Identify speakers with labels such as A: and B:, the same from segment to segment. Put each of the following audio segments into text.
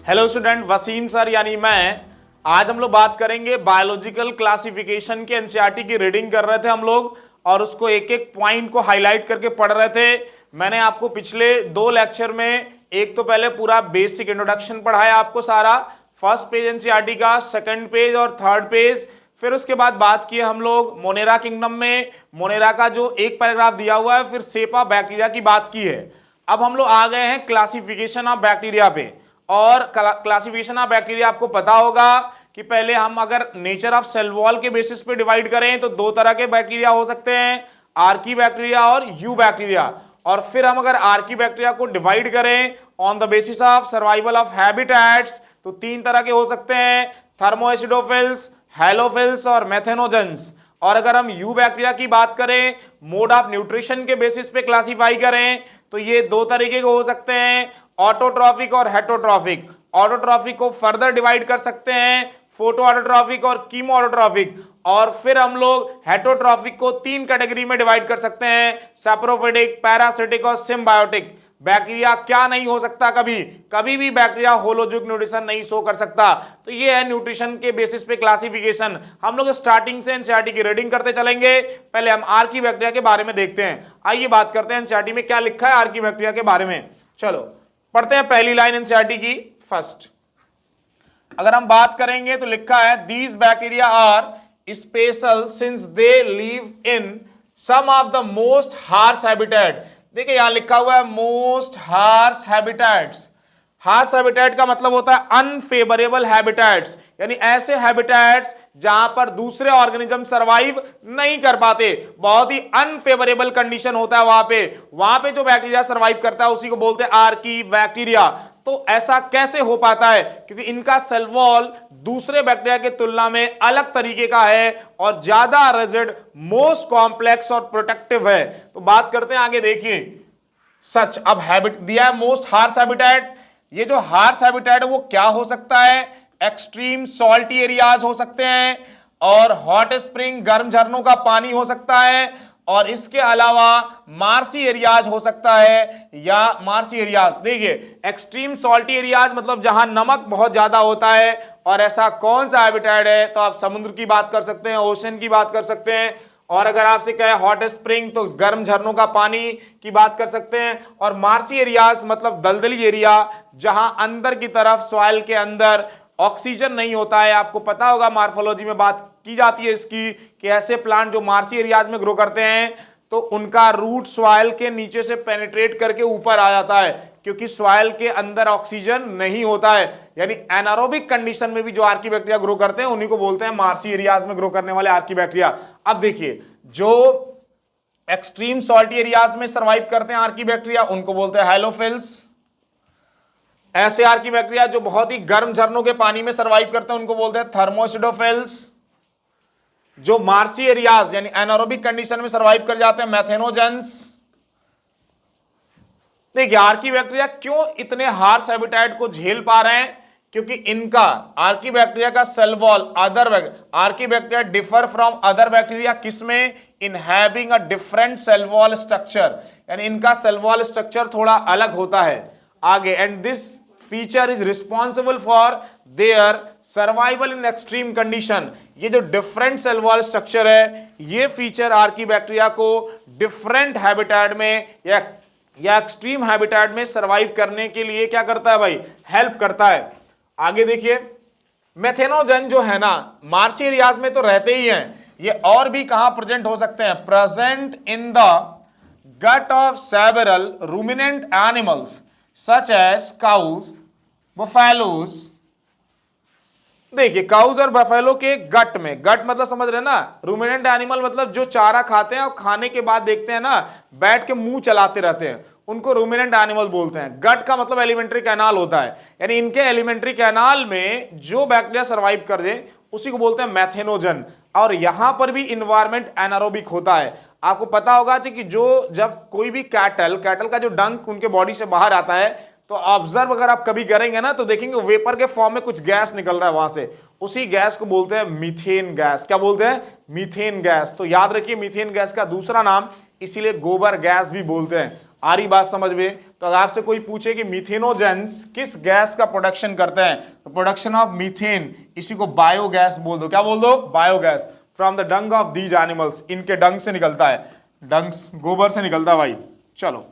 A: Hello student, Wasim sir यानी मैं। आज हम लोग बात करेंगे बायोलॉजिकल क्लासिफिकेशन के। एनसीईआरटी की रीडिंग कर रहे थे हम लोग और उसको एक एक पॉइंट को हाईलाइट करके पढ़ रहे थे। मैंने आपको पिछले 2 लेक्चर में एक तो पहले पूरा बेसिक इंट्रोडक्शन पढ़ाया आपको सारा, फर्स्ट पेज एनसीईआरटी का, सेकंड पेज और थर्ड पेज। फिर उसके बाद बात की हम लोग मोनेरा किंगडम में, मोनेरा का जो एक पैराग्राफ दिया हुआ है, फिर सेपा बैक्टीरिया की बात की है। अब हम लोग आ गए हैं क्लासिफिकेशन ऑफ बैक्टीरिया पे। और क्लासिफिकेशन ऑफ बैक्टीरिया आपको पता होगा कि पहले हम अगर नेचर ऑफ सेल वॉल के बेसिस पे डिवाइड करें तो 2 तरह के बैक्टीरिया हो सकते हैं, आर्की बैक्टीरिया और यू बैक्टीरिया। और फिर हम अगर आर्की बैक्टीरिया को डिवाइड करें on the basis of survival of habitats तो 3 तरह के हो सकते हैं, थर्मोएसिडोफिल्स, हैलोफिल्स और मेथेनोजेंस। और अगर हम यू बैक्टीरिया की बात करें, मोड ऑफ न्यूट्रिशन के बेसिस पे क्लासिफाई करें तो ये 2 तरीके के हो सकते हैं, ऑटोट्रॉफिक और हेटरोट्रॉफिक। ऑटोट्रॉफिक को फर्दर डिवाइड कर सकते हैं, फोटो ऑटोट्रॉफिक और कीमो ऑटोट्रॉफिक। और फिर हम लोग हेटरोट्रॉफिक को 3 कैटेगरी में डिवाइड कर सकते हैं, सैप्रोफिटिक, पैरासिटिक और सिम्बायोटिक। बैक्टीरिया क्या नहीं हो सकता, कभी भी बैक्टीरिया होलोजिक न्यूट्रिशन नहीं शो कर सकता। तो ये है न्यूट्रिशन के बेसिस पे क्लासिफिकेशन। हम लोग स्टार्टिंग से एनसीईआरटी की रीडिंग करते चलेंगे। पहले हम आर्की बैक्टीरिया के बारे में देखते हैं। आइए बात करते हैं एनसीईआरटी में क्या लिखा है आर्की बैक्टीरिया के बारे में। चलो पढ़ते हैं पहली लाइन एनसीईआरटी की। फर्स्ट अगर हम बात करेंगे तो लिखा है these bacteria are special since they live in some of the most harsh habitat. देखिए यहां लिखा हुआ है most harsh habitats. Harsh habitat का मतलब होता है अनफेवरेबल हैबिटेट्स, यानी ऐसे हैबिटेट्स जहां पर दूसरे ऑर्गेनिज्म सरवाइव नहीं कर पाते, बहुत ही अनफेवरेबल कंडीशन होता है वहां पे जो बैक्टीरिया सरवाइव करता है उसी को बोलते हैं आर्की बैक्टीरिया। तो ऐसा कैसे हो पाता है? क्योंकि इनका सेल वॉल दूसरे बैक्टीरिया की तुलना में अलग तरीके का है और ज्यादा रिजिड, मोस्ट कॉम्प्लेक्स और प्रोटेक्टिव है। तो बात करते हैं आगे, देखिए सच। अब हैबिट दिया है मोस्ट हार्श हैबिटेट। ये जो हार्श हैबिटेट है वो क्या हो सकता है? एक्सट्रीम सॉल्टी एरियाज हो सकते हैं, और हॉट स्प्रिंग, गर्म झरनों का पानी हो सकता है, और इसके अलावा मार्सी एरियाज हो सकता है, या मार्सी एरियाज। देखिए एक्सट्रीम सॉल्टी एरियाज मतलब जहां नमक बहुत ज्यादा होता है। और ऐसा कौन सा हैबिटेट है? तो आप समुद्र की बात कर सकते हैं, ओशन की बात कर सकते हैं, और अगर आपसे कहे हॉट स्प्रिंग तो गर्म झरनों का पानी की बात कर सकते हैं। और मार्सी एरियाज मतलब दलदली एरिया जहां अंदर की तरफ सॉइल के अंदर ऑक्सीजन नहीं होता है। आपको पता होगा मार्फोलॉजी में बात की जाती है इसकी कि ऐसे प्लांट जो मार्सी एरियाज में ग्रो करते हैं तो उनका रूट सॉइल के नीचे से पेनिट्रेट करके ऊपर आ जाता है, क्योंकि सॉइल के अंदर ऑक्सीजन नहीं होता है। यानी एनारोबिक कंडीशन में भी जो आर्की बैक्टीरिया ग्रो करते हैं उन्हीं को बोलते हैं मार्सी एरियाज में ग्रो करने वाले आर्की बैक्टीरिया। अब देखिए जो एक्सट्रीम सॉल्टी एरियाज में सर्वाइव करते हैं आर्की बैक्टीरिया उनको बोलते हैं हैलोफिल्स। ऐसे आर्की बैक्टीरिया जो बहुत ही गर्म झरनों के पानी में सर्वाइव करते हैं उनको बोलते हैं थर्मोसिडोफिल्स। जो मार्सी एरियाज यानी एनारोबिक कंडीशन में सर्वाइव कर जाते हैं, मैथेनोजेंस। देखिए आर्की बैक्टीरिया क्यों इतने हार्श हैबिटेट को झेल पा रहे हैं? क्योंकि इनका आर्की बैक्टीरिया का cell wall archaebacteria differ from other bacteria किसमें? In having a different cell wall structure, यानी इनका सेल वॉल स्ट्रक्चर थोड़ा अलग होता है आगे। And this feature is responsible for their survival in extreme condition. ये जो डिफरेंट सेल वॉल स्ट्रक्चर है ये फीचर आर्की बैक्टीरिया को डिफरेंट हैबिटेट में या एक्सट्रीम हैबिटेट में सर्वाइव करने के लिए क्या करता है भाई? हेल्प करता है। आगे देखिए मेथेनोजन जो है ना मार्सी एरियाज में तो रहते ही हैं, ये और भी कहां प्रेजेंट हो सकते हैं? Present in the gut of several ruminant animals such as cows, buffaloes. देखिए काउज और बफेलो के गट में, गट मतलब समझ रहे ना, रूमिनेंट एनिमल मतलब जो चारा खाते हैं और खाने के बाद देखते हैं ना बैठ के मुंह चलाते रहते हैं, उनको रूमिनेंट एनिमल बोलते हैं। गट का मतलब एलिमेंट्री कैनाल होता है, यानी इनके एलिमेंट्री कैनाल में जो बैक्टीरिया सर्वाइव कर दे उसी को बोलते हैं मैथेनोजन। और यहां पर भी इन्वायरमेंट एनारोबिक होता है। आपको पता होगा कि जो जब कोई भी कैटल का जो डंक उनके बॉडी से बाहर आता है तो ऑब्जर्व अगर आप कभी करेंगे ना तो देखेंगे वेपर के फॉर्म में कुछ गैस निकल रहा है वहां से, उसी गैस को बोलते हैं मीथेन गैस। क्या बोलते हैं? Methane gas. तो याद रखिए मीथेन गैस का दूसरा नाम इसीलिए गोबर गैस भी बोलते हैं। आ रही बात समझ में? तो अगर आपसे कोई पूछे कि मीथेनोजेंस किस गैस का प्रोडक्शन करते हैं, तो प्रोडक्शन ऑफ मीथेन, इसी को बायोगैस बोल दो। क्या बोल दो? Biogas. From the Dang of these animals, इनके डंग से निकलता है, डंग गोबर से निकलता है भाई। चलो,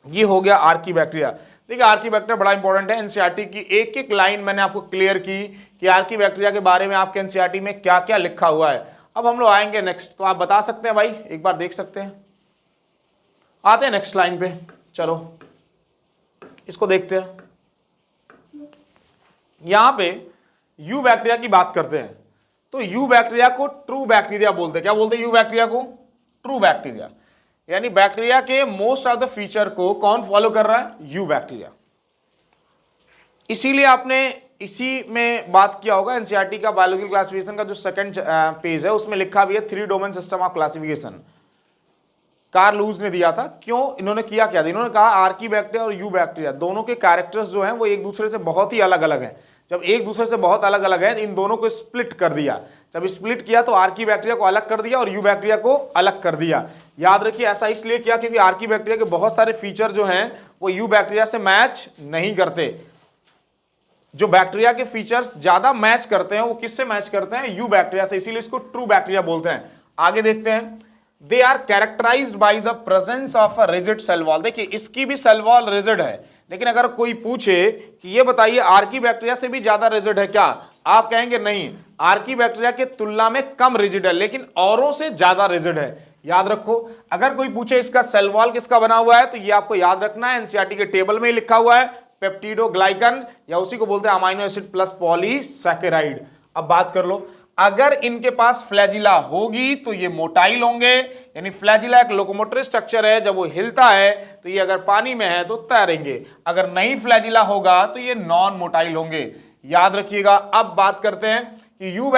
A: ये हो गया आर्कीबैक्टीरिया। देखिए आर्कीबैक्टीरिया बड़ा इंपॉर्टेंट है। एनसीईआरटी की एक एक लाइन मैंने आपको क्लियर की कि आर्कीबैक्टीरिया के बारे में आपके एनसीईआरटी में क्या क्या लिखा हुआ है। अब हम लोग आएंगे नेक्स्ट, तो आप बता सकते हैं भाई, एक बार देख सकते हैं। आते हैं नेक्स्ट लाइन पे, चलो इसको देखते हैं। यहां पे यू बैक्टीरिया की बात करते हैं, तो यू बैक्टीरिया को ट्रू बैक्टीरिया बोलते हैं। क्या बोलते हैं यू बैक्टीरिया को? True bacteria. यानी बैक्टीरिया के मोस्ट ऑफ द फीचर को कौन फॉलो कर रहा है? You bacteria. इसीलिए आपने इसी में बात किया होगा, एनसीईआरटी का बायोलॉजिकल क्लासिफिकेशन का जो सेकंड पेज है उसमें लिखा भी है 3 domain system of classification. Carl लूज ने दिया था। क्यों इन्होंने किया क्या था? इन्होंने कहा आर्कीबैक्टीरिया और यू बैक्टीरिया दोनों के कैरेक्टर्स जो हैं वो एक दूसरे से बहुत ही अलग अलग हैं। जब एक दूसरे से बहुत अलग अलग है, इन दोनों को स्प्लिट कर दिया। जब स्प्लिट किया तो आर्कीबैक्टीरिया को अलग कर दिया और यू बैक्टीरिया को अलग कर दिया। याद रखिए ऐसा इसलिए किया क्योंकि आर्कीबैक्टीरिया के बहुत सारे फीचर जो हैं वो यू बैक्टीरिया से मैच नहीं करते। जो बैक्टीरिया के फीचर्स ज्यादा मैच करते हैं वो किससे मैच करते हैं? यू बैक्टीरिया से, इसीलिए इसको ट्रू बैक्टीरिया बोलते हैं। आगे देखते हैं। They are characterised by the presence of a rigid cell wall. देखिए इसकी भी सेल वॉल रिजिड है, लेकिन अगर कोई पूछे कि ये बताइए आर्कीबैक्टीरिया से भी ज्यादा रिजिड है क्या, आप कहेंगे नहीं, आर्कीबैक्टीरिया के तुलना में कम रिजिड है, लेकिन औरों से ज्यादा रिजिड है। याद रखो, अगर कोई पूछे इसका सेल वॉल किसका बना हुआ है, तो ये आपको याद रखना है, एनसीईआरटी के टेबल में ही लिखा हुआ है, पेप्टिडोग्लाइकन, या उसी को बोलते हैं अमाइनो एसिड प्लस पॉलीसैकेराइड। अब बात कर लो, अगर इनके पास फ्लैजिला होगी तो ये मोटाइल होंगे, यानी फ्लैजिला एक लोकोमोटरी स्ट्रक्चर है, जब वो हिलता है तो ये अगर पानी में है तो तैरेंगे, अगर नहीं फ्लैजिला होगा तो ये नॉन मोटाइल होंगे। याद रखिएगा। अब बात करते हैं कि यू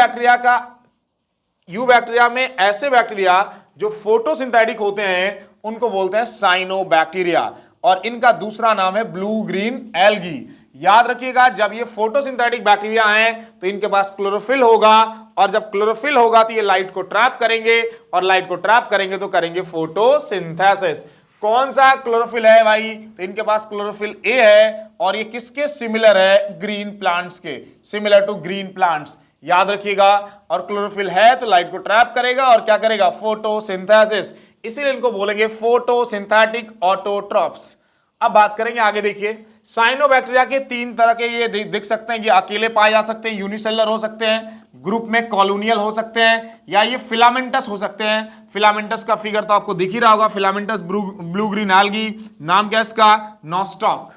A: बैक्टीरिया में ऐसे बैक्टीरिया जो फोटोसिंथेटिक होते हैं उनको बोलते हैं साइनोबैक्टीरिया, और इनका दूसरा नाम है ब्लू ग्रीन एल्गी। याद रखिएगा, जब ये फोटोसिंथेटिक बैक्टीरिया हैं तो इनके पास क्लोरोफिल होगा, और जब क्लोरोफिल होगा तो ये लाइट को ट्रैप करेंगे, और लाइट को ट्रैप करेंगे तो करेंगे फोटोसिंथेसिस। कौन सा क्लोरोफिल है भाई? तो इनके पास क्लोरोफिल ए है, और ये किसके सिमिलर है? ग्रीन प्लांट्स के, सिमिलर टू ग्रीन प्लांट्स। याद रखिएगा, और क्लोरोफिल है तो लाइट को ट्रैप करेगा और क्या करेगा? फोटोसिंथेसिस। इसीलिए इनको बोलेंगे फोटोसिंथेटिक ऑटोट्रॉप्स। अब बात करेंगे आगे। देखिए साइनोबैक्टीरिया के 3 तरह के ये दिख सकते हैं कि अकेले पाए जा सकते हैं, यूनिसेलुलर हो सकते हैं, ग्रुप में कॉलोनियल हो सकते हैं, या ये फिलामेंटस हो सकते हैं। फिलामेंटस का फिगर तो आपको दिख ही रहा होगा, फिलामेंटस ब्लू ग्रीन एल्गी, नाम क्या इसका? नॉस्टॉक।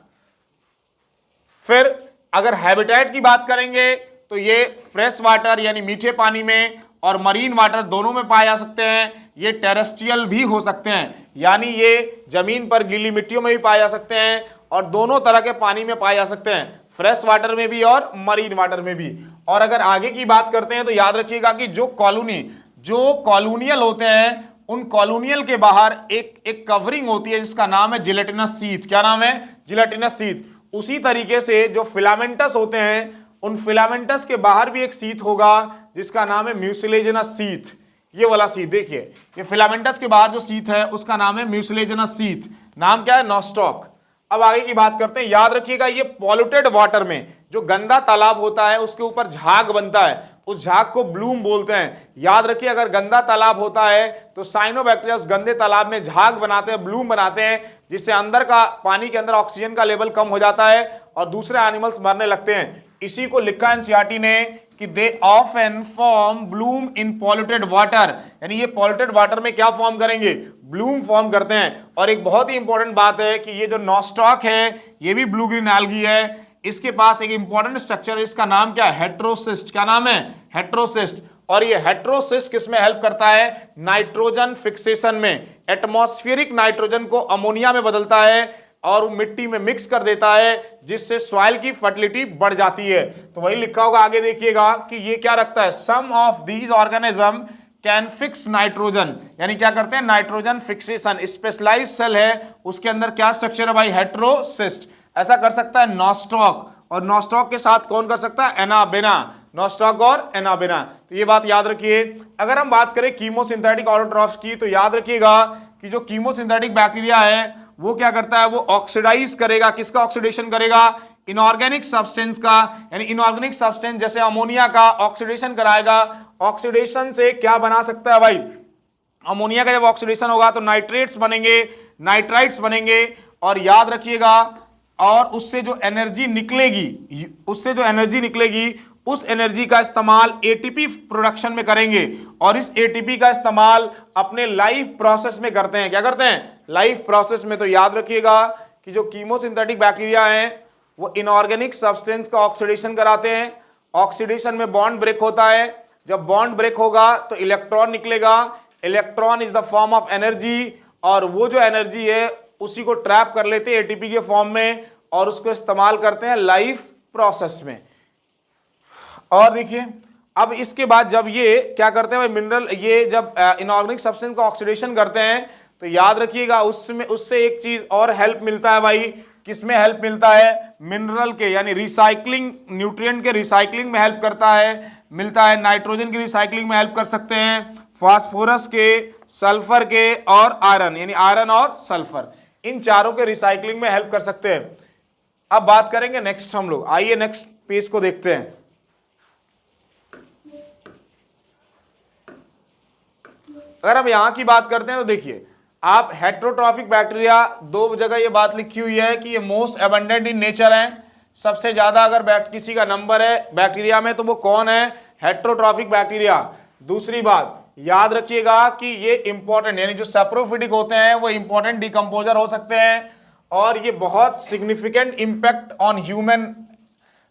A: फिर अगर हैबिटेट की बात करेंगे तो ये फ्रेश वाटर यानी मीठे पानी में और मरीन वाटर दोनों में पाए जा सकते हैं। ये टेरेस्ट्रियल भी हो सकते हैं, यानी ये जमीन पर गीली मिट्टियों में भी पाए जा सकते हैं, और दोनों तरह के पानी में पाए जा सकते हैं, फ्रेश वाटर में भी और मरीन वाटर में भी। और अगर आगे की बात करते हैं तो याद रखिएगा कि जो कॉलोनियल होते हैं उन कॉलोनियल के बाहर एक कवरिंग होती है जिसका नाम है जिलेटिनस शीथ। क्या नाम है? Gelatinous sheath. उसी तरीके से जो फिलामेंटस होते हैं उन फिलामेंटस के बाहर भी एक शीथ होगा जिसका नाम है म्यूसिलेजिनस शीथ। ये वाला शीथ देखिए, ये फिलामेंटस के बाहर जो शीथ है उसका नाम है म्यूसिलेजिनस शीथ। नाम क्या है? नॉस्टॉक। अब आगे की बात करते हैं। याद रखिएगा, ये पॉल्यूटेड वाटर में जो गंदा तालाब होता है उसके ऊपर झाग बनता है, उस झाग को ब्लूम बोलते हैं। याद रखिए, अगर गंदा तालाब होता है तो साइनोबैक्टीरिया उस गंदे तालाब में झाग बनाते हैं, ब्लूम बनाते हैं, जिससे अंदर का पानी के अंदर ऑक्सीजन का लेवल कम हो जाता है और दूसरे एनिमल्स मरने लगते हैं। इसी को लिखा एनसीईआरटी ने कि they often form Bloom in polluted water, यानी ये पॉल्यूटेड वाटर में क्या फॉर्म करेंगे? ब्लूम फॉर्म करते हैं। और एक बहुत ही इंपॉर्टेंट बात है कि ये जो नॉस्टॉक है ये भी ब्लू ग्रीन एल्गी है, इसके पास एक इंपॉर्टेंट स्ट्रक्चर है, इसका नाम क्या है? हेट्रोसिस्ट। क्या नाम है? हेट्रोसिस्ट। और ये हेट्रोसिस्ट किसमें हेल्प करता है? नाइट्रोजन फिक्सेशन में। एटमॉस्फेरिक नाइट्रोजन को अमोनिया में बदलता है और मिट्टी में मिक्स कर देता है, जिससे सॉइल की फर्टिलिटी बढ़ जाती है। तो वही लिखा होगा, आगे देखिएगा कि ये क्या रखता है? Some of these organism can fix nitrogen, यानी क्या करते हैं? Nitrogen fixation. स्पेशलाइज सेल है, उसके अंदर क्या स्ट्रक्चर है भाई? हेट्रोसिस्ट। ऐसा कर सकता है नॉस्टॉक, और नॉस्टॉक के साथ कौन कर सकता है? एनाबेना। नॉस्टॉक और एनाबेना। तो ये बात याद रखिए। अगर हम बात करें कीमोसिंथेटिक ऑटोट्रॉफ्स की, तो याद रखिएगा कि जो कीमोसिंथेटिक बैक्टीरिया है वो क्या करता है, वो ऑक्सीडाइज करेगा, किसका ऑक्सीडेशन करेगा, इनऑर्गेनिक सब्सटेंस का, यानी इनऑर्गेनिक सब्सटेंस जैसे अमोनिया का ऑक्सीडेशन कराएगा। ऑक्सीडेशन से क्या बना सकता है भाई, अमोनिया का जब ऑक्सीडेशन होगा तो नाइट्रेट्स बनेंगे, नाइट्राइट्स बनेंगे, और याद रखिएगा, और उससे जो एनर्जी निकलेगी, उससे जो एनर्जी निकलेगी उस एनर्जी का इस्तेमाल एटीपी प्रोडक्शन में करेंगे, और इस एटीपी का इस्तेमाल अपने लाइफ प्रोसेस में करते हैं। क्या करते हैं, लाइफ प्रोसेस में। तो याद रखिएगा कि जो कीमोसिंथेटिक बैक्टीरिया हैं वो इनऑर्गेनिक सब्सटेंस का ऑक्सीडेशन कराते हैं। ऑक्सीडेशन में बॉन्ड ब्रेक होता है, जब बॉन्ड ब्रेक होगा तो इलेक्ट्रॉन निकलेगा, electron is the form of energy, और वो जो एनर्जी है उसी को ट्रैप कर लेते हैं एटीपी के फॉर्म में, और उसको इस्तेमाल करते हैं लाइफ प्रोसेस में। और देखिए अब इसके बाद जब ये क्या करते हैं मिनरल, ये जब इनऑर्गेनिक सब्सटेंस का ऑक्सीडेशन करते हैं तो याद रखिएगा उसमें उससे एक चीज और हेल्प मिलता है भाई, किसमें हेल्प मिलता है, मिनरल के, यानी रिसाइकलिंग, न्यूट्रिएंट के रिसाइकलिंग में हेल्प करता है, मिलता है, नाइट्रोजन की रिसाइकलिंग में हेल्प कर सकते हैं, फास्फोरस के, सल्फर के और आयरन, यानी आयरन और सल्फर, इन चारों के रिसाइकलिंग में हेल्प कर सकते हैं। अब बात करेंगे नेक्स्ट हम लोग, आइए नेक्स्ट पेज को देखते हैं। अगर हम यहां की बात करते हैं तो देखिए आप हेट्रोट्रॉफिक बैक्टीरिया, दो जगह ये बात लिखी हुई है कि ये मोस्ट एबंडेंट इन नेचर है, सबसे ज्यादा अगर किसी का नंबर है बैक्टीरिया में तो वो कौन है, हेट्रोट्रॉफिक बैक्टीरिया। दूसरी बात याद रखिएगा कि ये इंपॉर्टेंट, यानी जो सैप्रोफिटिक होते हैं वो इंपॉर्टेंट डिकम्पोजर हो सकते हैं, और ये बहुत significant impact on human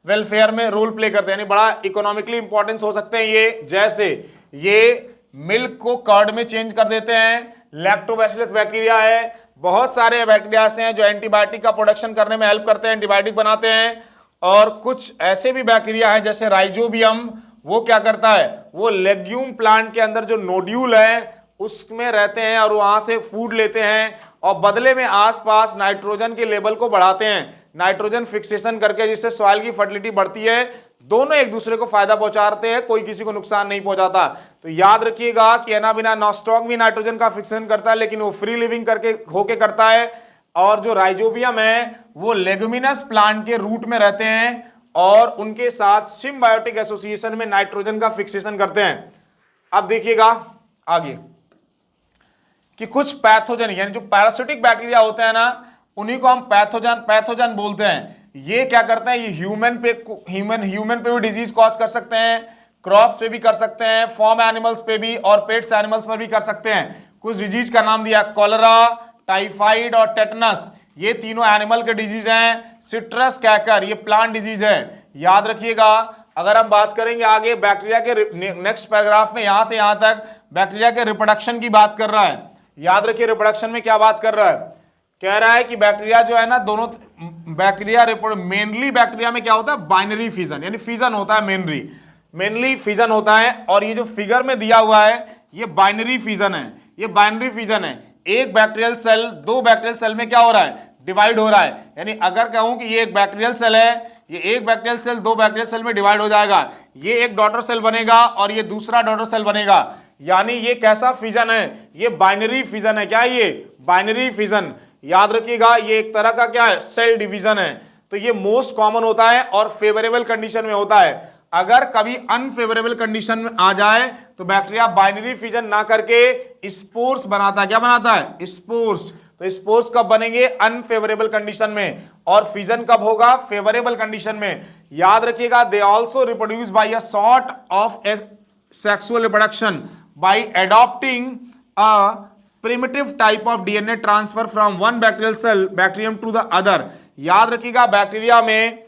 A: welfare में रोल प्ले करते हैं, यानी बड़ा इकोनॉमिकली इंपॉर्टेंस हो सकते हैं ये। जैसे ये मिल्क को कर्ड में चेंज कर देते हैं, लैक्टोबैसिलस बैक्टीरिया है, बहुत सारे बैक्टीरिया हैं जो एंटीबायोटिक का प्रोडक्शन करने में हेल्प करते हैं, एंटीबायोटिक बनाते हैं। और कुछ ऐसे भी बैक्टीरिया हैं जैसे राइजोबियम, वो क्या करता है, वो लेग्यूम प्लांट के अंदर जो नोड्यूल है उसमें रहते हैं और वहां से फूड लेते हैं, और बदले में आसपास नाइट्रोजन के लेवल को बढ़ाते हैं, नाइट्रोजन फिक्सेशन करके, जिससे सॉइल की फर्टिलिटी बढ़ती है। दोनों एक दूसरे को फायदा पहुंचाते हैं, कोई किसी को नुकसान नहीं पहुंचाता। तो याद रखिएगा कि एनाबिना नॉस्टॉक भी नाइट्रोजन का फिक्सेशन करता है, लेकिन वो फ्री लिविंग करके होके करता है। और जो राइजोबियम है वो लेगुमिनस प्लांट के रूट में रहते हैं और उनके साथ सिम्बायोटिक एसोसिएशन में नाइट्रोजन का फिक्सेशन करते हैं। अब देखिएगा आगे कि कुछ पैथोजन, यानी जो पैरासिटिक बैक्टीरिया होते हैं ना, उन्हीं को हम पैथोजन बोलते हैं। ये क्या करते हैं, ये ह्यूमन पे भी डिजीज कॉज कर सकते हैं, क्रॉप्स पे भी कर सकते हैं, फार्म एनिमल्स पे भी और पेट्स एनिमल्स पर भी कर सकते हैं। कुछ डिजीज का नाम दिया, कॉलरा, टाइफाइड और टेटनस, ये तीनों एनिमल के डिजीज हैं। सिट्रस कैकर, ये प्लांट डिजीज है। याद रखिएगा अगर हम बात करेंगे आगे बैक्टीरिया के नेक्स्ट पैराग्राफ में, यहां से यहां तक बैक्टीरिया के रिप्रोडक्शन की बात कर रहा है। याद रखिए रिप्रोडक्शन में क्या बात कर रहा है, कह रहा है कि बैक्टीरिया जो है ना, दोनों बैक्टीरिया मेनली बैक्टीरिया में क्या होता है, बाइनरी फिजन, यानी फिजन होता है, मेनली फिजन होता है। और ये जो फिगर में दिया हुआ है ये बाइनरी फिजन है, ये बाइनरी फिजन है। एक बैक्टीरियल सेल दो बैक्टीरियल सेल में क्या हो रहा है, डिवाइड हो रहा है। यानी अगर कहूं कि ये एक बैक्टीरियल सेल है, ये एक बैक्टीरियल सेल दो बैक्टीरियल सेल में डिवाइड हो जाएगा, ये एक डॉटर सेल बनेगा और ये दूसरा डॉटर सेल बनेगा। यानी ये कैसा फिजन है, ये बाइनरी फिजन है। क्या है ये, बाइनरी फिजन। याद रखिएगा ये एक तरह का क्या है, सेल डिवीजन है। तो ये मोस्ट कॉमन होता है और फेवरेबल कंडीशन में होता है। अगर कभी अनफेवरेबल कंडीशन में आ जाए तो बैक्टीरिया बाइनरी फिजन ना करके स्पोर्स बनाता है। क्या बनाता है, स्पोर्स। तो स्पोर्स कब बनेंगे, अनफेवरेबल कंडीशन में, और फिजन कब होगा, फेवरेबल कंडीशन में। याद रखिएगा they also reproduce by a sort of sexual reproduction bye adopting a primitive type of DNA transfer from one bacterial cell bacterium to the other। याद रखिएगा बैक्टीरिया में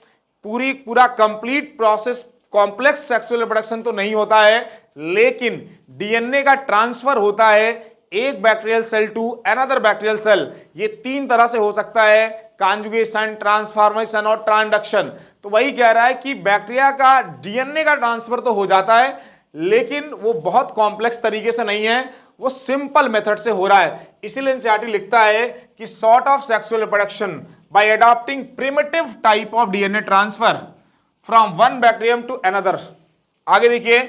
A: पूरा complete process complex sexual reproduction तो नहीं होता है, लेकिन DNA का ट्रांसफर होता है एक bacterial cell to another bacterial cell. ये तीन तरह से हो सकता है, कॉन्जुगेशन, ट्रांसफॉर्मेशन और ट्रांसडक्शन। तो वही कह रहा है कि बैक्टीरिया का डीएनए का ट्रांसफर तो हो जाता है, लेकिन वो बहुत कॉम्प्लेक्स तरीके से नहीं है, वो सिंपल मेथड से हो रहा है। इसीलिए एनसीईआरटी लिखता है कि sort of sexual reproduction by adopting primitive type of DNA transfer from one bacterium to another. आगे देखिए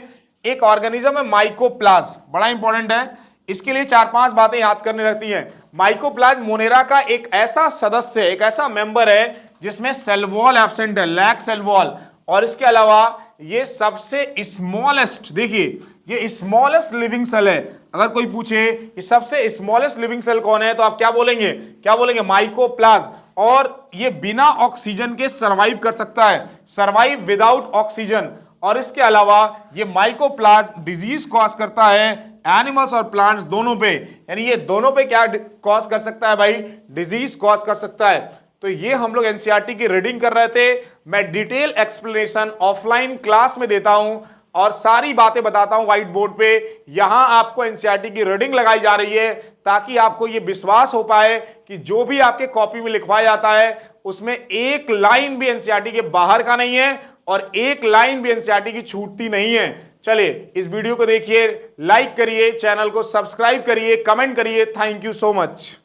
A: एक ऑर्गेनिज्म है माइकोप्लाज्म, बड़ा इंपॉर्टेंट है, इसके लिए 4-5 बातें याद करने रहती हैं। माइकोप्लाज्म मोनेरा का एक ऐसा सदस्य, एक ऐसा मेंबर है जिसमें सेल वॉल एब्सेंट है, लैक सेल वॉल। और इसके अलावा ये सबसे स्मॉलेस्ट, देखिए ये स्मॉलेस्ट लिविंग सेल है। अगर कोई पूछे कि सबसे स्मॉलेस्ट लिविंग सेल कौन है, तो आप क्या बोलेंगे, क्या बोलेंगे, माइकोप्लाज्म। और ये बिना ऑक्सीजन के सरवाइव कर सकता है, सरवाइव विदाउट ऑक्सीजन। और इसके अलावा ये माइकोप्लाज्म डिजीज कॉज करता है एनिमल्स और प्लांट्स दोनों पे, यानी ये दोनों पे क्या कॉज कर सकता है भाई, डिजीज कॉज कर सकता है। तो ये हम लोग एनसीईआरटी की रीडिंग कर रहे थे। मैं डिटेल एक्सप्लेनेशन ऑफलाइन क्लास में देता हूं और सारी बातें बताता हूं व्हाइट बोर्ड पे। यहां आपको एनसीईआरटी की रीडिंग लगाई जा रही है ताकि आपको यह विश्वास हो पाए कि जो भी आपके कॉपी में लिखवाया जाता है उसमें एक लाइन भी एनसीईआरटी के बाहर का नहीं है और एक लाइन भी एनसीईआरटी की छूटती नहीं है। चलिए इस वीडियो को देखिए, लाइक करिए, चैनल को सब्सक्राइब करिए, कमेंट करिए। Thank you so much.